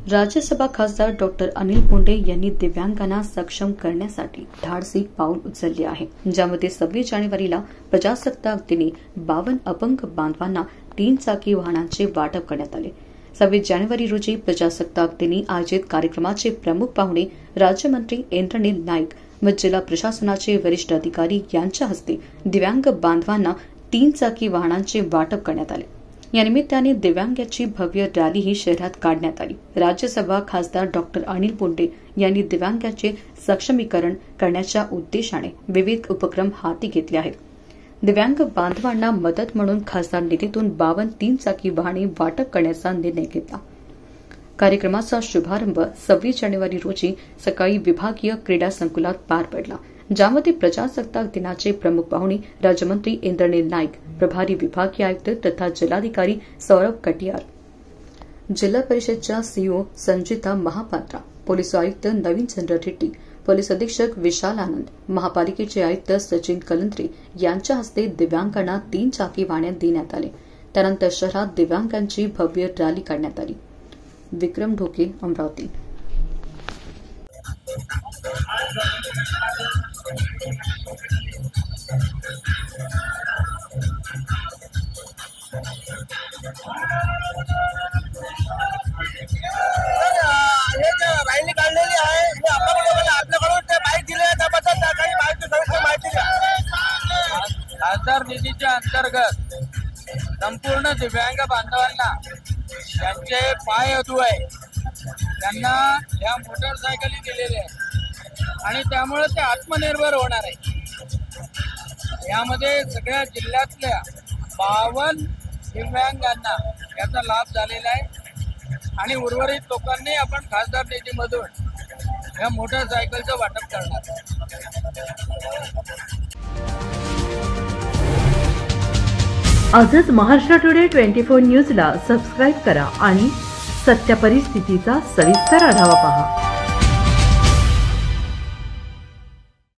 राज्यसभा खासदार डॉक्टर अनिल पुंडे यांनी दिव्यांगांना सक्षम करण्यासाठी धाडसी पाऊल उचलले आहे, ज्यामध्ये 26 जानेवारीला प्रजासत्ताक दिनी 52 अपंग बांधवांना 3 चाकी वाहनांचे वाटप करण्यात आले। 26 जानेवारी रोजी प्रजासत्ताक दिनी आयोजित कार्यक्रमाचे प्रमुख पाहुणे राज्यमंत्री इंद्रनील नाईक व जिल्हा प्रशासनाचे वरिष्ठ अधिकारी यांच्या हस्ते दिव्यांग बांधवांना 3 चाकी वाहनांचे वाटप करण्यात आले। या निमित्ताने दिव्यांगाची भव्य रॅलीही शहरात काढण्यात आली। राज्यसभा खासदार डॉक्टर अनिल पुंडे यांनी दिव्यांगाचे सक्षमीकरण करण्याच्या उद्देशाने विविध उपक्रम हाती घेतले आहेत। दिव्यांग बांधवांना मदत म्हणून खासदार निधीतून 52 3 चाकी वाहने वाटप करण्याचा निर्णय घेतला। कार्यक्रमाचा शुभारंभ 26 जानेवारी रोजी सकाळी विभागीय क्रीडा संकुलात पार पडला, ज्यामध्ये प्रजासत्ताक दिनाचे प्रमुख पाहुणे राज्यमंत्री इंद्रनील नाईक, प्रभारी विभागीय आयुक्त तथा जिल्हाधिकारी सौरभ कटियार, जिल्हा परिषदच्या सीईओ संजिता महापात्रा, पोलीस आयुक्त नवीन चंद्र रेड्डी, पोलीस अधीक्षक विशाल आनंद, महापालिकेचे आयुक्त सचिन कलंत्री यांच्या हस्ते दिव्यांगांना 3 चाकी वाहने देण्यात आले। त्यानंतर शहरात दिव्यांगांची भव्य रॅली काढण्यात आली। विक्रम ढोके, अमरावती। रॅली काढलेली आहे, आपल्याकडून ते बाईक दिले त्याबद्दल काही माहिती द्या। खासदार निधीच्या अंतर्गत संपूर्ण दिव्यांग बांधवांना ज्यांचे पाय अधू आहे त्यांना या मोटरसायकली दिलेल्या आहेत आणि त्यामुळे ते आत्मनिर्भर होणार आहे। यामध्ये सगळ्या जिल्ह्यातल्या 52 दिव्यांगांना याचा लाभ झालेला आहे आणि उर्वरित लोकांनी आपण खासदार निधीमधून या मोटरसायकलचं वाटप करणार। आजच महाराष्ट्र टुडे 24 न्यूजला सबस्क्राईब करा आणि सत्य परिस्थितीचा सविस्तर आढावा पहा।